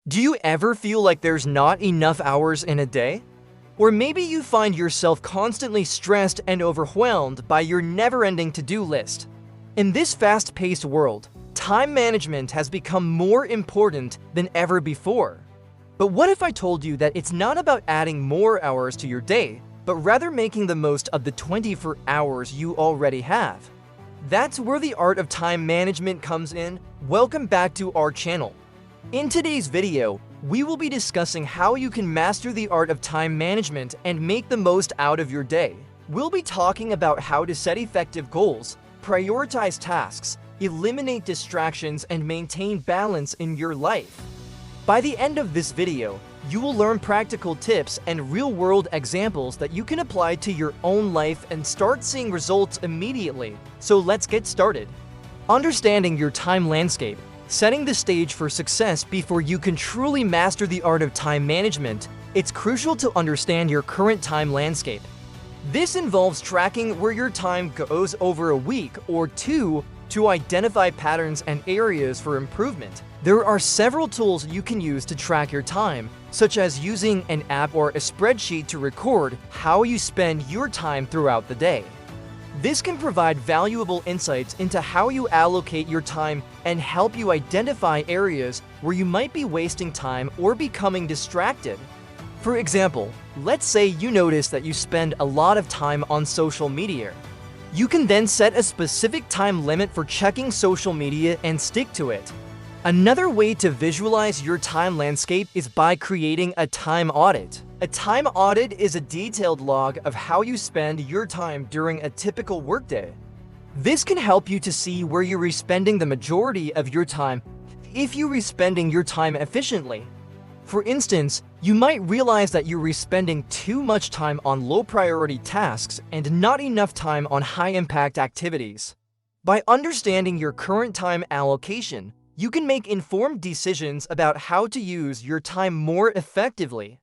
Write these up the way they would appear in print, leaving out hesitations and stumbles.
Do you ever feel like there's not enough hours in a day? Or maybe you find yourself constantly stressed and overwhelmed by your never-ending to-do list. In this fast-paced world, time management has become more important than ever before. But what if I told you that it's not about adding more hours to your day, but rather making the most of the 24 hours you already have? That's where the art of time management comes in. Welcome back to our channel. In today's video, we will be discussing how you can master the art of time management and make the most out of your day. We'll be talking about how to set effective goals, prioritize tasks, eliminate distractions, and maintain balance in your life. By the end of this video, you will learn practical tips and real-world examples that you can apply to your own life and start seeing results immediately. So let's get started. Understanding your time landscape. Setting the stage for success before you can truly master the art of time management, it's crucial to understand your current time landscape. This involves tracking where your time goes over a week or two to identify patterns and areas for improvement. There are several tools you can use to track your time, such as using an app or a spreadsheet to record how you spend your time throughout the day. This can provide valuable insights into how you allocate your time and help you identify areas where you might be wasting time or becoming distracted. For example, let's say you notice that you spend a lot of time on social media. You can then set a specific time limit for checking social media and stick to it. Another way to visualize your time landscape is by creating a time audit. A time audit is a detailed log of how you spend your time during a typical workday. This can help you to see where you're spending the majority of your time if you're spending your time efficiently. For instance, you might realize that you're spending too much time on low-priority tasks and not enough time on high-impact activities. By understanding your current time allocation, you can make informed decisions about how to use your time more effectively.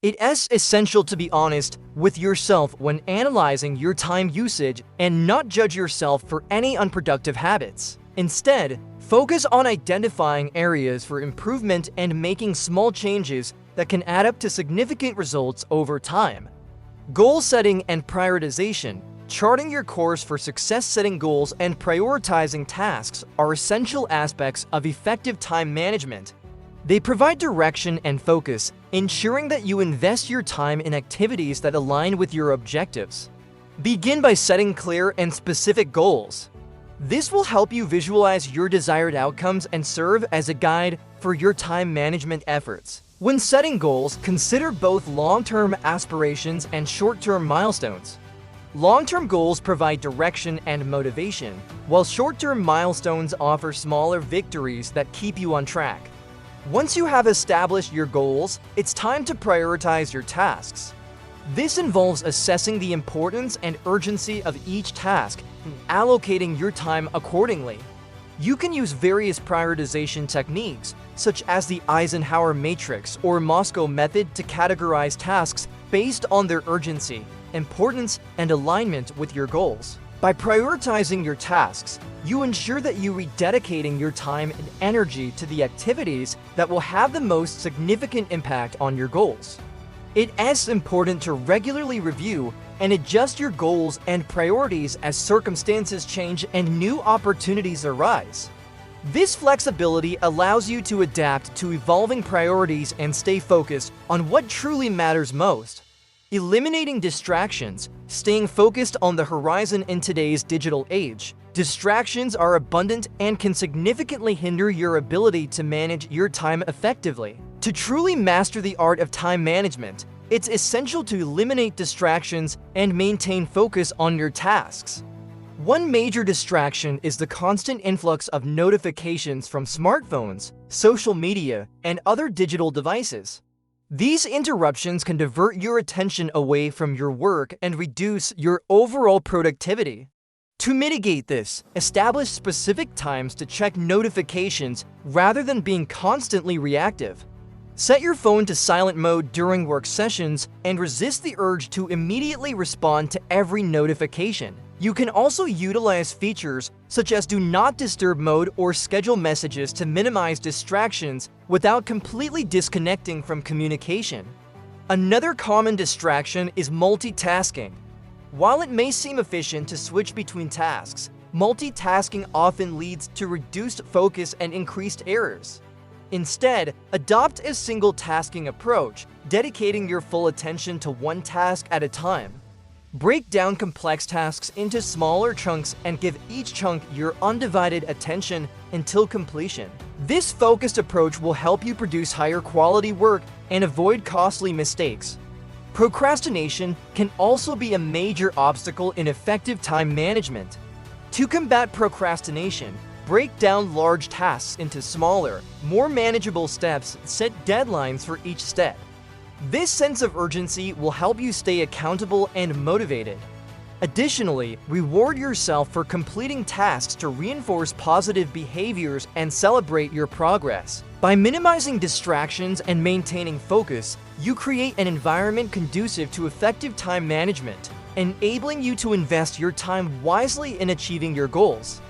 It is essential to be honest with yourself when analyzing your time usage and not judge yourself for any unproductive habits. Instead, focus on identifying areas for improvement and making small changes that can add up to significant results over time. Goal setting and prioritization. Charting your course for success, setting goals, and prioritizing tasks are essential aspects of effective time management. They provide direction and focus, ensuring that you invest your time in activities that align with your objectives. Begin by setting clear and specific goals. This will help you visualize your desired outcomes and serve as a guide for your time management efforts. When setting goals, consider both long-term aspirations and short-term milestones. Long-term goals provide direction and motivation, while short-term milestones offer smaller victories that keep you on track. Once you have established your goals, it's time to prioritize your tasks. This involves assessing the importance and urgency of each task and allocating your time accordingly. You can use various prioritization techniques, such as the Eisenhower matrix or Moscow method, to categorize tasks based on their urgency, importance, and alignment with your goals. By prioritizing your tasks, you ensure that you are dedicating your time and energy to the activities that will have the most significant impact on your goals. It is important to regularly review and adjust your goals and priorities as circumstances change and new opportunities arise. This flexibility allows you to adapt to evolving priorities and stay focused on what truly matters most. Eliminating distractions. Staying focused on the horizon in today's digital age. Distractions are abundant and can significantly hinder your ability to manage your time effectively. To truly master the art of time management, it's essential to eliminate distractions and maintain focus on your tasks. One major distraction is the constant influx of notifications from smartphones, social media, and other digital devices. These interruptions can divert your attention away from your work and reduce your overall productivity. To mitigate this, establish specific times to check notifications rather than being constantly reactive. Set your phone to silent mode during work sessions and resist the urge to immediately respond to every notification. You can also utilize features such as Do Not Disturb mode or schedule messages to minimize distractions without completely disconnecting from communication. Another common distraction is multitasking. While it may seem efficient to switch between tasks, multitasking often leads to reduced focus and increased errors. Instead, adopt a single tasking approach, dedicating your full attention to one task at a time. Break down complex tasks into smaller chunks and give each chunk your undivided attention until completion. This focused approach will help you produce higher quality work and avoid costly mistakes. Procrastination can also be a major obstacle in effective time management. To combat procrastination, break down large tasks into smaller, more manageable steps and set deadlines for each step. This sense of urgency will help you stay accountable and motivated. Additionally, reward yourself for completing tasks to reinforce positive behaviors and celebrate your progress. By minimizing distractions and maintaining focus, you create an environment conducive to effective time management, enabling you to invest your time wisely in achieving your goals.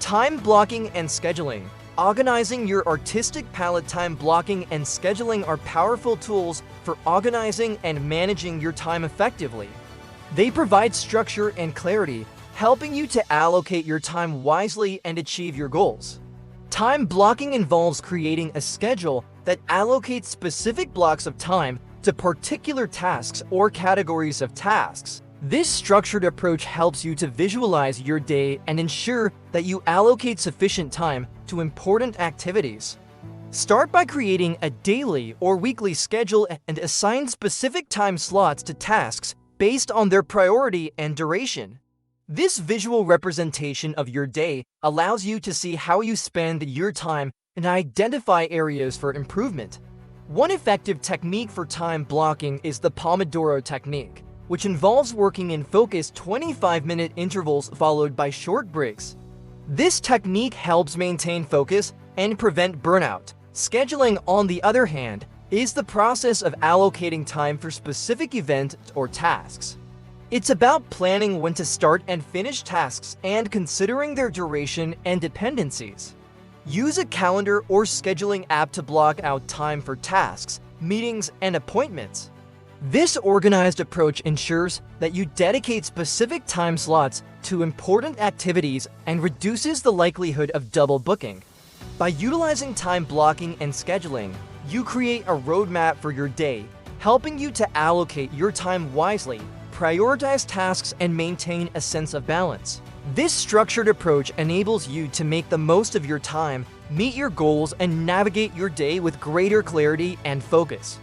Time blocking and scheduling. Organizing your artistic palette. Time blocking and scheduling are powerful tools for organizing and managing your time effectively. They provide structure and clarity, helping you to allocate your time wisely and achieve your goals. Time blocking involves creating a schedule that allocates specific blocks of time to particular tasks or categories of tasks. This structured approach helps you to visualize your day and ensure that you allocate sufficient time to important activities. Start by creating a daily or weekly schedule and assign specific time slots to tasks based on their priority and duration. This visual representation of your day allows you to see how you spend your time and identify areas for improvement. One effective technique for time blocking is the Pomodoro technique, which involves working in focused 25-minute intervals followed by short breaks. This technique helps maintain focus and prevent burnout. Scheduling, on the other hand, is the process of allocating time for specific events or tasks. It's about planning when to start and finish tasks and considering their duration and dependencies. Use a calendar or scheduling app to block out time for tasks, meetings, and appointments. This organized approach ensures that you dedicate specific time slots to important activities and reduces the likelihood of double booking. By utilizing time blocking and scheduling, you create a roadmap for your day, helping you to allocate your time wisely, prioritize tasks, and maintain a sense of balance. This structured approach enables you to make the most of your time, meet your goals, and navigate your day with greater clarity and focus.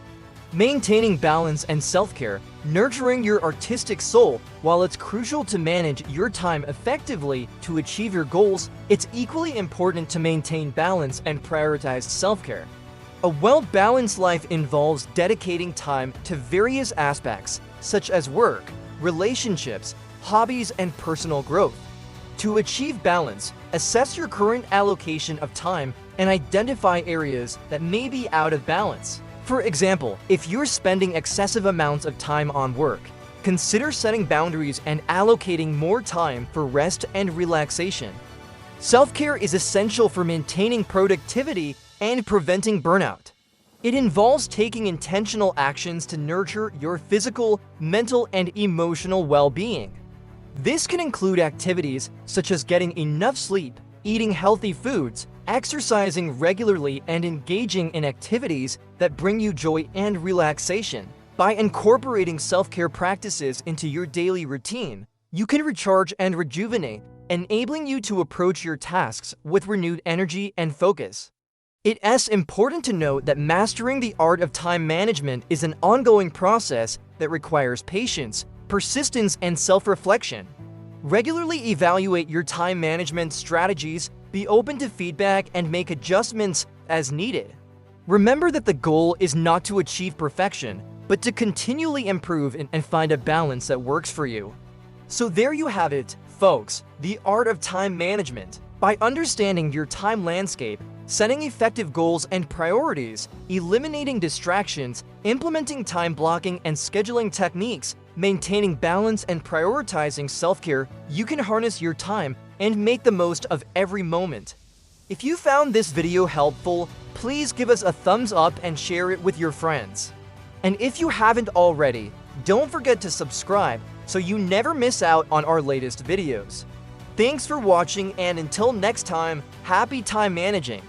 Maintaining balance and self-care, nurturing your artistic soul. While it's crucial to manage your time effectively to achieve your goals, it's equally important to maintain balance and prioritize self-care. A well-balanced life involves dedicating time to various aspects, such as work, relationships, hobbies, and personal growth. To achieve balance, assess your current allocation of time and identify areas that may be out of balance. For example, if you're spending excessive amounts of time on work, consider setting boundaries and allocating more time for rest and relaxation. Self-care is essential for maintaining productivity and preventing burnout. It involves taking intentional actions to nurture your physical, mental, and emotional well-being. This can include activities such as getting enough sleep, eating healthy foods, exercising regularly, and engaging in activities that bring you joy and relaxation. By incorporating self-care practices into your daily routine, you can recharge and rejuvenate, enabling you to approach your tasks with renewed energy and focus. It's important to note that mastering the art of time management is an ongoing process that requires patience, persistence, and self-reflection. Regularly evaluate your time management strategies, be open to feedback, and make adjustments as needed. Remember that the goal is not to achieve perfection, but to continually improve and find a balance that works for you. So there you have it, folks, the art of time management. By understanding your time landscape, Setting effective goals and priorities, eliminating distractions, implementing time blocking and scheduling techniques, maintaining balance and prioritizing self-care, you can harness your time and make the most of every moment. If you found this video helpful, please give us a thumbs up and share it with your friends. And if you haven't already, don't forget to subscribe so you never miss out on our latest videos. Thanks for watching, and until next time, happy time managing!